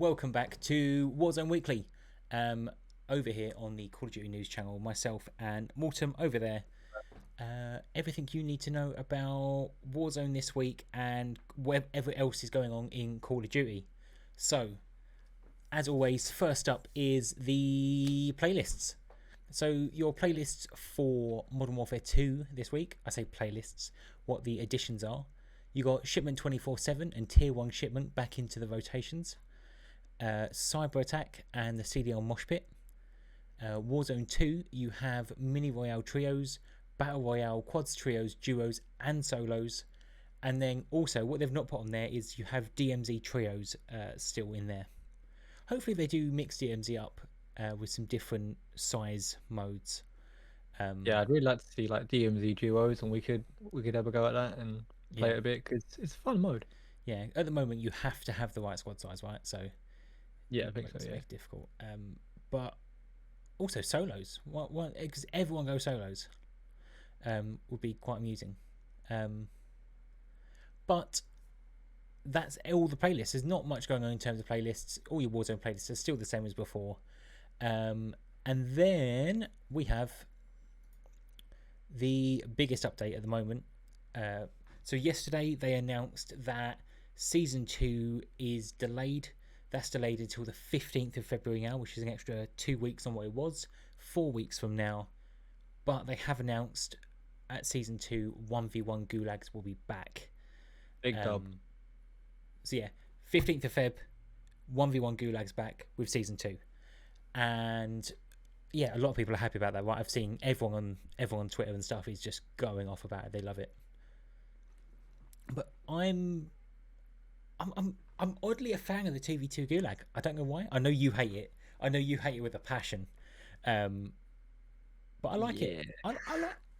welcome back to Warzone Weekly. Over here on the Call of Duty News channel, myself and Mortem over there. Everything you need to know about Warzone this week and whatever else is going on in Call of Duty. So, as always, first up is the playlists. So, your playlists for Modern Warfare 2 this week. I say playlists, what the additions are. You got Shipment 24/7 and Tier 1 Shipment back into the rotations. Cyber Attack and the CDL Mosh Pit. Warzone 2, you have Mini Royale Trios, Battle Royale Quads, Trios, Duos and Solos. And then also, what they've not put on there is you have DMZ Trios still in there. Hopefully they do mix DMZ up with some different size modes. Yeah, I'd really like to see like DMZ duos, and we could have a go at that and play it a bit because it's a fun mode. Yeah, at the moment you have to have the right squad size, right? So yeah, I think so. Yeah, it's difficult. But also solos. What? Because everyone goes solos. Would be quite amusing. But that's all the playlists. There's not much going on in terms of playlists. All your Warzone playlists are still the same as before. And then we have the biggest update at the moment. So yesterday they announced that Season 2 is delayed. That's delayed until the 15th of February now, which is an extra 2 weeks on what it was, 4 weeks from now. But they have announced at Season 2, 1v1 Gulags will be back. big dub. So yeah, 15th of Feb, 1v1 Gulags back with Season 2. And yeah, a lot of people are happy about that, right? I've seen everyone on Twitter and stuff is just going off about it. They love it. But I'm oddly a fan of the TV2 Gulag. I don't know why. I know you hate it. I know you hate it with a passion. But I like it. I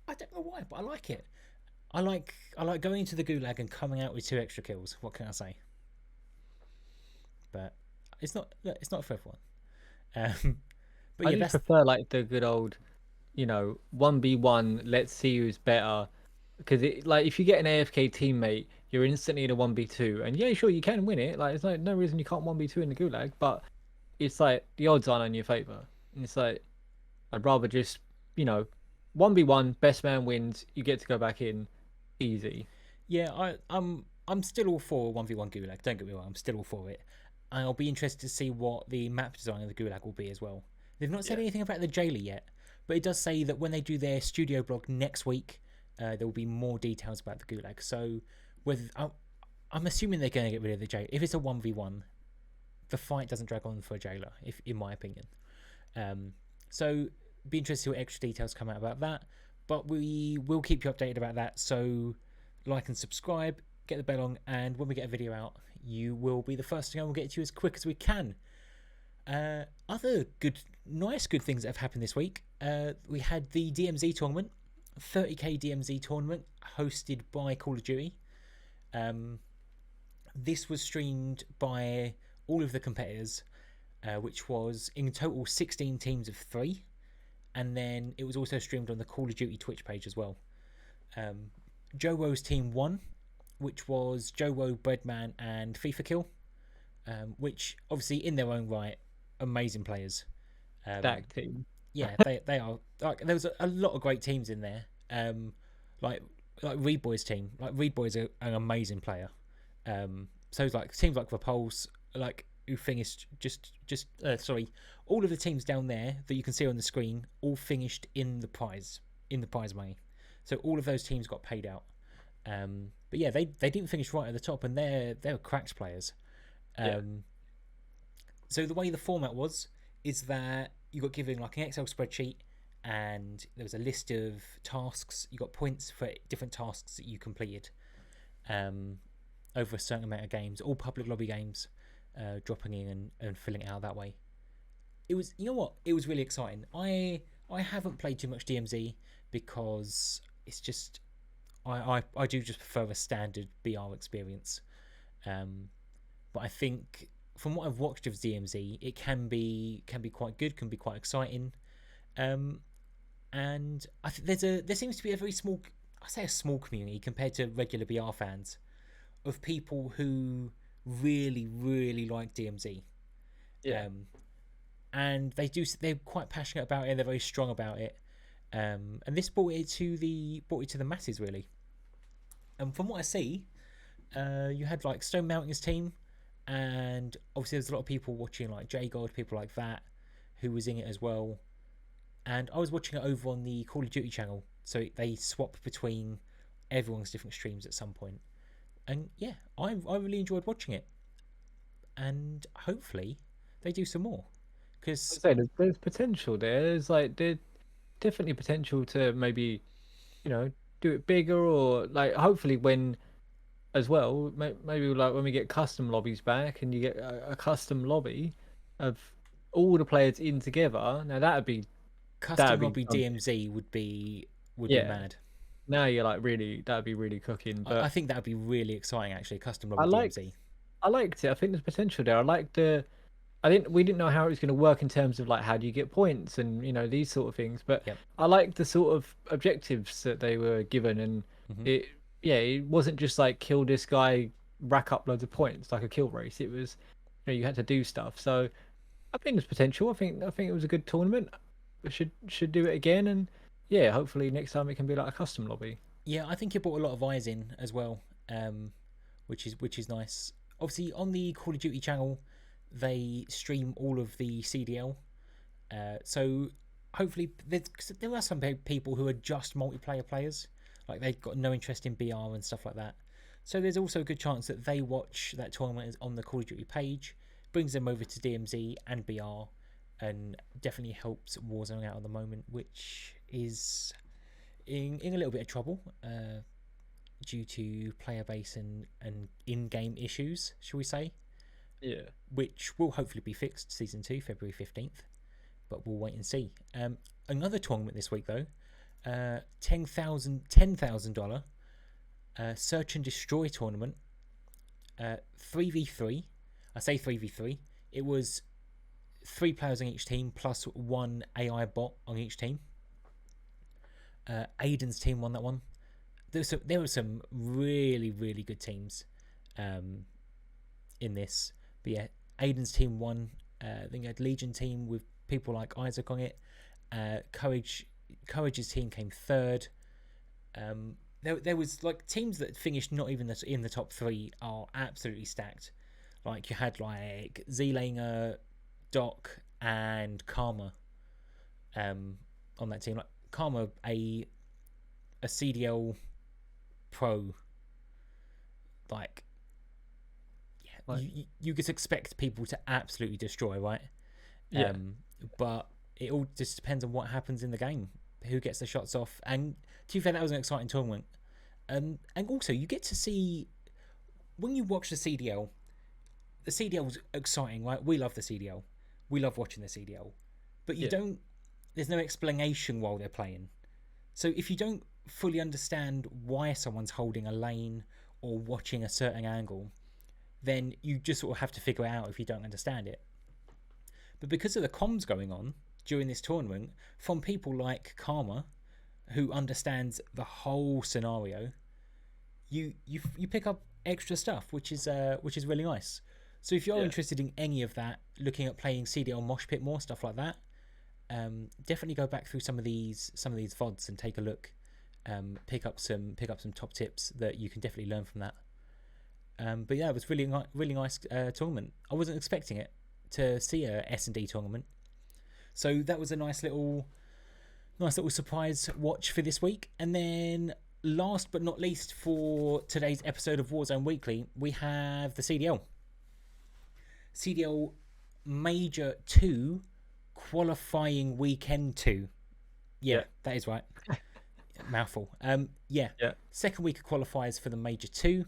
don't know why, but I like it. I like going into the Gulag and coming out with 2 extra kills. What can I say? But it's not for everyone. But I yeah, do prefer like the good old, 1v1. Let's see who's better. Because like if you get an AFK teammate, you're instantly in a 1v2, and yeah, sure you can win it. Like there's no reason you can't 1v2 in the Gulag, but it's like the odds aren't in your favor. And it's like I'd rather just 1v1, best man wins. You get to go back in, easy. Yeah, I'm still all for 1v1 Gulag. Don't get me wrong, I'm still all for it. And I'll be interested to see what the map design of the Gulag will be as well. They've not said anything about the jailer yet, but it does say that when they do their studio blog next week, there will be more details about the Gulag. So, I'm assuming they're going to get rid of the jailer. If it's a 1v1, the fight doesn't drag on for a jailer, in my opinion. So, be interested to see what extra details come out about that. But we will keep you updated about that. So, like and subscribe, get the bell on, and when we get a video out, you will be the first to know. We'll get to you as quick as we can. Other good things that have happened this week. We had the DMZ tournament, 30k DMZ tournament hosted by Call of Duty. This was streamed by all of the competitors, which was in total 16 teams of 3, and then it was also streamed on the Call of Duty Twitch page as well. Joe Woe's team won, which was Joe Woe, Breadman and FIFA Kill, which obviously in their own right, amazing players. Stack team. Yeah, they are. Like there was a lot of great teams in there. Like Reed Boy's team. Like Reed Boy's an amazing player. So like teams like Repulse, like who finished all of the teams down there that you can see on the screen all finished in the prize money. So all of those teams got paid out. But yeah, they didn't finish right at the top, and they're cracked players. So the way the format is that you got given like an Excel spreadsheet, and there was a list of tasks. You got points for different tasks that you completed over a certain amount of games, all public lobby games, dropping in and filling it out that way. It was, it was really exciting. I haven't played too much DMZ because it's just I do just prefer a standard BR experience. But I think from what I've watched of DMZ, it can be quite good, can be quite exciting. And I think there seems to be a very small, I say a small community compared to regular BR fans, of people who really, really like DMZ. Yeah. And they're quite passionate about it. They're very strong about it. And this brought it to the masses really. And from what I see, you had like Stone Mountain's team, and obviously there's a lot of people watching like J God, people like that, who was in it as well. And I was watching it over on the Call of Duty channel, so they swap between everyone's different streams at some point. And yeah, I really enjoyed watching it, and hopefully they do some more I because say there's potential there. There's definitely potential to maybe, you know, do it bigger, or like hopefully when as well, maybe like when we get custom lobbies back and you get a custom lobby of all the players in together. Now custom that'd be lobby something. DMZ would be Yeah. mad. Now you're like really that'd be really cooking. I But think that would be really exciting actually. Custom I lobby like DMZ. I liked it. I think there's potential there. I liked the. We didn't know how it was going to work in terms of like how do you get points and these sort of things. But Yep. I liked the sort of objectives that they were given, and Hmm. it yeah, it wasn't just like kill this guy, rack up loads of points like a kill race. It was you had to do stuff. So I think there's potential. I think it was a good tournament. We should do it again, and yeah, hopefully next time it can be like a custom lobby. Yeah, I think it brought a lot of eyes in as well, which is nice. Obviously, on the Call of Duty channel, they stream all of the CDL. So hopefully, there are some people who are just multiplayer players, like they've got no interest in BR and stuff like that. So there's also a good chance that they watch that tournament on the Call of Duty page, brings them over to DMZ and BR, and definitely helps Warzone out at the moment, which is in a little bit of trouble due to player base and in-game issues, shall we say, Yeah. which will hopefully be fixed season 2 February 15th, but we'll wait and see. Another tournament this week though, $10,000 search and destroy tournament, 3v3. I say 3v3, it was 3 players on each team plus 1 AI bot on each team. Aiden's team won that one. There were some really, really good teams in this. But yeah, Aiden's team won. Then you had Legion team with people like Isaac on it. Courage's team came third. There was like teams that finished not even in the top 3 are absolutely stacked. Like you had like Zlanger, Doc, and Karma on that team. Like Karma, a CDL pro, like you just expect people to absolutely destroy, right? Yeah. But it all just depends on what happens in the game, who gets the shots off. And to be fair, that was an exciting tournament. And also you get to see when you watch the CDL. The CDL's exciting, right? We love the CDL. We love watching the CDL, but you don't. There's no explanation while they're playing. So if you don't fully understand why someone's holding a lane or watching a certain angle, then you just sort of have to figure it out if you don't understand it. But because of the comms going on during this tournament from people like Karma, who understands the whole scenario, you pick up extra stuff, which is really nice. So if you're interested in any of that, looking at playing CDL Mosh Pit more stuff like that, definitely go back through some of these VODs and take a look. Pick up some top tips that you can definitely learn from that. But yeah, it was really nice tournament. I wasn't expecting it to see a S&D tournament, so that was a nice little surprise watch for this week. And then last but not least for today's episode of Warzone Weekly, we have the CDL Major 2 qualifying weekend 2. Yeah, that is right. Mouthful. Yeah. Second week of qualifiers for the Major 2.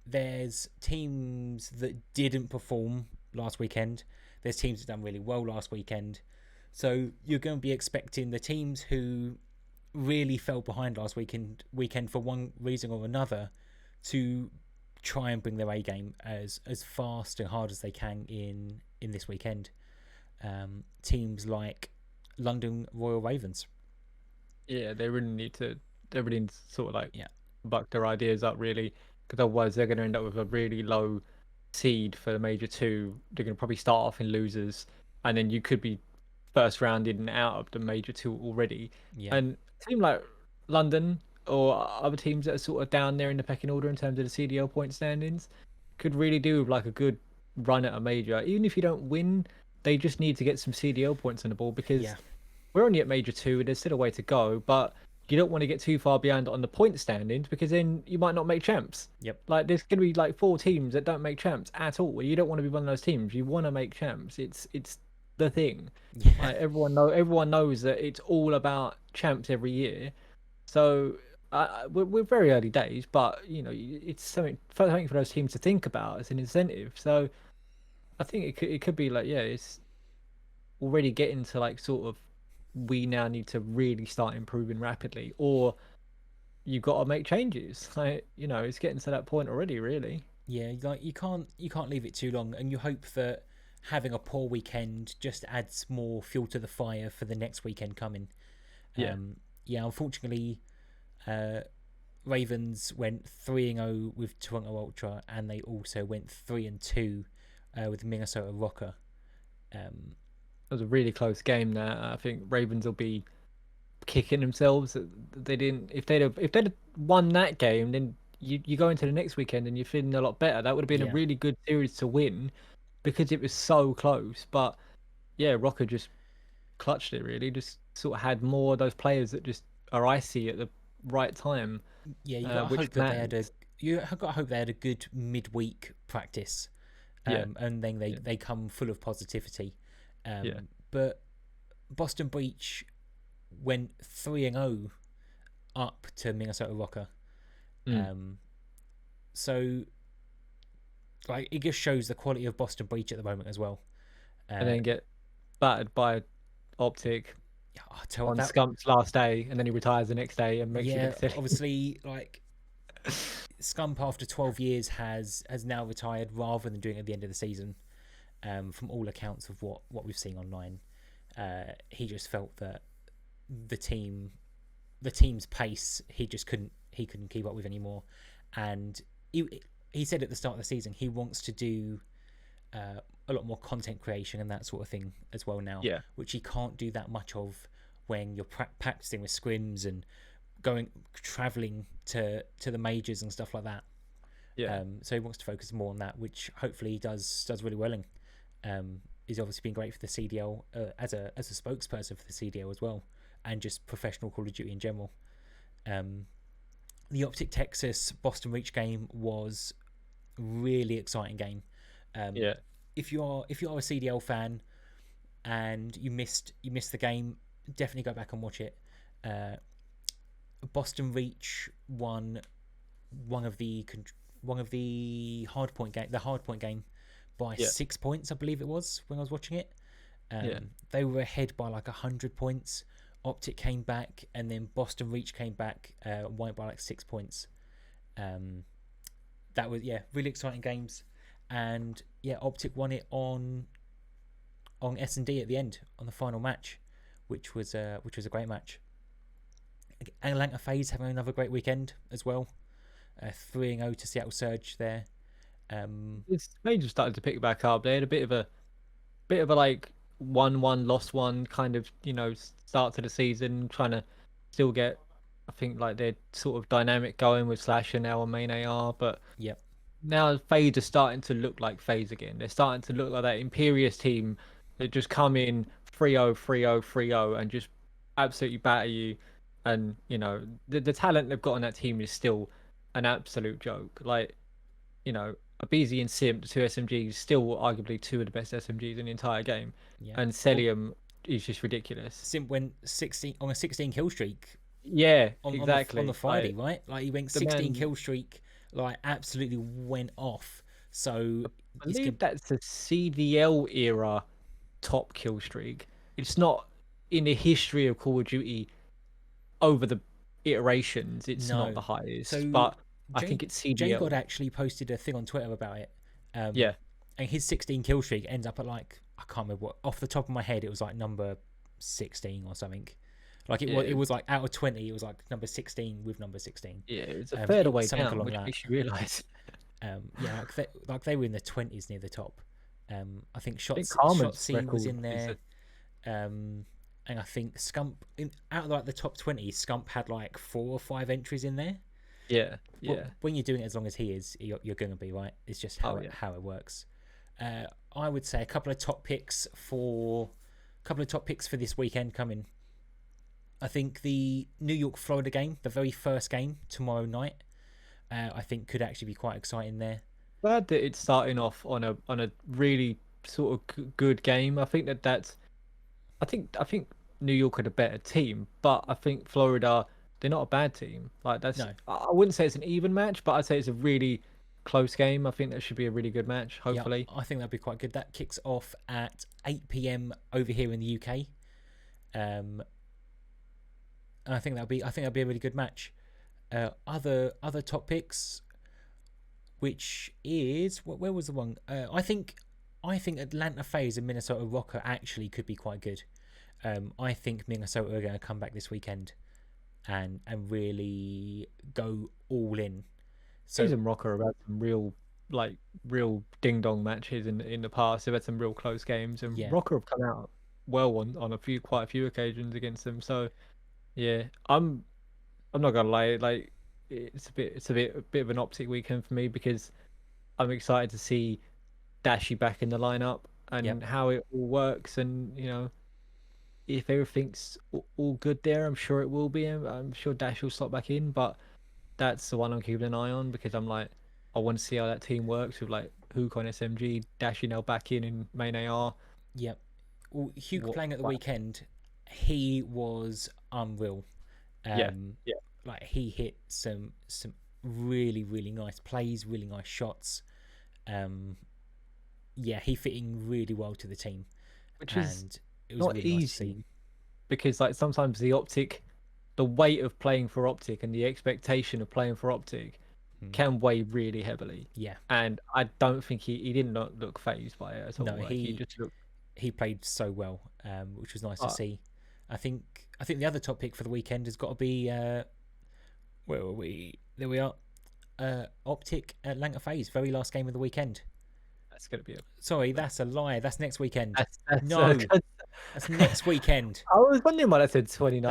There's teams that didn't perform last weekend. There's teams that done really well last weekend. So you're going to be expecting the teams who really fell behind last weekend for one reason or another to try and bring their A game as fast and hard as they can in this weekend. Teams like London Royal Ravens. Yeah, they really need to sort of like buck their ideas up really, because otherwise they're going to end up with a really low seed for the Major 2, they're going to probably start off in losers, and then you could be first round in and out of the Major 2 already. Yeah. And a team like London or other teams that are sort of down there in the pecking order in terms of the CDL point standings could really do with like a good run at a major. Even if you don't win, they just need to get some CDL points on the board, because Yeah. we're only at Major 2, there's still a way to go, but you don't want to get too far behind on the point standings, because then you might not make champs. Yep. Like, there's going to be like 4 teams that don't make champs at all. You don't want to be one of those teams. You want to make champs. It's the thing. Yeah. Like, everyone knows that it's all about champs every year. So we're very early days, but it's something for those teams to think about as an incentive. So I think it could be like, yeah, it's already getting to like sort of, we now need to really start improving rapidly, or you got to make changes. Like, it's getting to that point already, really. Yeah, like you can't leave it too long, and you hope that having a poor weekend just adds more fuel to the fire for the next weekend coming. Yeah. Unfortunately, Ravens went 3-0 with Toronto Ultra, and they also went 3-2 with Minnesota Rocker. It was a really close game there. I think Ravens will be kicking themselves. They didn't. If they'd won that game, then you go into the next weekend and you're feeling a lot better. That would have been a really good series to win, because it was so close. But yeah, Rocker just clutched it. Really, just sort of had more of those players that just are icy at the right time. Yeah, you got to hope that they had a good midweek practice, and then they come full of positivity. But Boston Breach went 3-0 up to Minnesota Rocker. So like, it just shows the quality of Boston Breach at the moment as well. And then get battered by Optic on that, Scump's last day, and then he retires the next day and makes you look silly. Obviously, like, Scump after 12 years has now retired rather than doing it at the end of the season. From all accounts of what we've seen online, he just felt that the team's pace he couldn't keep up with anymore, and he said at the start of the season he wants to do a lot more content creation and that sort of thing as well now, which he can't do that much of when you're practicing with scrims and traveling to the majors and stuff like that. So he wants to focus more on that, which hopefully he does really well in. He's obviously been great for the CDL as a spokesperson for the CDL as well, and just professional Call of Duty in general. The Optic Texas Boston Reach game was a really exciting game. If you are a CDL fan and you missed the game, definitely go back and watch it. Boston Reach won one of the hardpoint game by 6 points, I believe it was, when I was watching it. They were ahead by like 100 points. Optic came back, and then Boston Reach came back, won by like 6 points. That was really exciting games, and Optic won it on S&D at the end on the final match, which was a great match. Atlanta FaZe having another great weekend as well, 3-0 to Seattle Surge there. They just started to pick back up. They had a bit of a like 1-1 lost one kind of start to the season, trying to still get, I think, like their sort of dynamic going with Slasher now on main AR. But now FaZe are starting to look like FaZe again. They're starting to look like that Imperious team that just come in 3-0 3-0 3-0 and just absolutely batter you. And the talent they've got on that team is still an absolute joke. Like, Abizi and Simp, the two SMGs, still arguably two of the best SMGs in the entire game. And Celium is just ridiculous. Simp went 16 on a 16 kill streak. Exactly. On the Friday, right? Like, he went 16 kill streak, like absolutely went off. So I believe that's a CDL era top kill streak. It's not in the history of Call of Duty over the iterations. It's not the highest, but I think it's CDL. J-God actually posted a thing on Twitter about it. And his 16 kill streak ends up at, like, I can't remember what, off the top of my head, it was like number 16 or something. Like it was like out of 20, it was like number 16 with number 16. Yeah, it's a fair way down, which makes you realise. Yeah, they were in the 20s near the top. I think I think Shots Carmen's C was record in is there. And I think Scump out of like the top 20, Scump had like 4 or 5 entries in there. yeah, Well, yeah. when you're doing it as long as he is, you're going to be right. It's just how it works. I would say a couple of top picks for this weekend coming. I think the New York Florida game, the very first game tomorrow night, I think could actually be quite exciting there. Glad that it's starting off on a really sort of good game. I think New York are a better team, but I think Florida, they're not a bad team. Like No, I wouldn't say it's an even match, but I'd say it's a really close game. I think that should be a really good match. yeah, Hopefully, I think that'd be quite good. That kicks off at 8 p.m. over here in the UK. And I think that'd be a really good match. Other top picks, which is where was the one? I think Atlanta FaZe and Minnesota Rocker actually could be quite good. I think Minnesota are going to come back this weekend and really go all in. So FaZe and Rocker have had some real ding dong matches in the past. They've had some real close games, and yeah, Rocker have come out well on quite a few occasions against them. So yeah, I'm not gonna lie, like it's a bit of an optic weekend for me because I'm excited to see Dashy back in the lineup yep, and how it all works, and if everything's all good there, I'm sure it will be. I'm sure Dash will slot back in, but that's the one I'm keeping an eye on because I want to see how that team works with like Hook on SMG, Dashy now back in main AR. yep. Well, Hugh playing at the What? weekend, he was unreal. Yeah, yeah. Like he hit some really nice plays, really nice shots. Yeah, he fitting really well to the team, Which is and it was not really nice to see. easy because like sometimes the weight of playing for Optic and the expectation of playing for Optic can weigh really heavily. Yeah, And I don't think he did not look phased by it at all. no, Like he just looked. he played so well, which was nice to see. I think the other top pick for the weekend has got to be where were we? There we are. Optic Atlanta FaZe, very last game of the weekend. That's gonna be a. Sorry, that's a lie. That's next weekend. That's No, that's next weekend. I was wondering why I said 29th.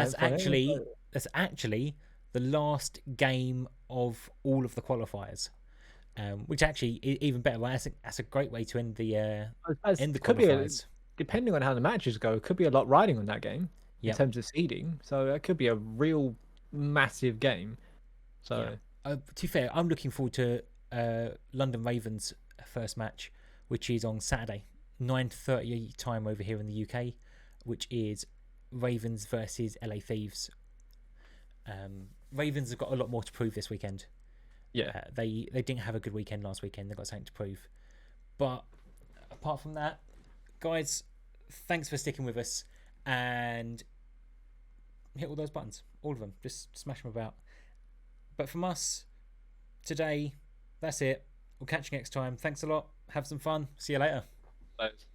That's actually the last game of all of the qualifiers. Which actually even better. Right? That's a great way to end the qualifiers. Depending on how the matches go, it could be a lot riding on that game in Yep. terms of seeding. So that could be a real massive game. So to be fair, I'm looking forward to London Ravens' first match, which is on Saturday, 9:30 time over here in the UK, which is Ravens versus LA Thieves. Ravens have got a lot more to prove this weekend. yeah, They didn't have a good weekend last weekend. They've got something to prove. But apart from that, guys, thanks for sticking with us and hit all those buttons, all of them. Just smash them about. But from us today, that's it. We'll catch you next time. Thanks a lot. Have some fun. See you later. Thanks.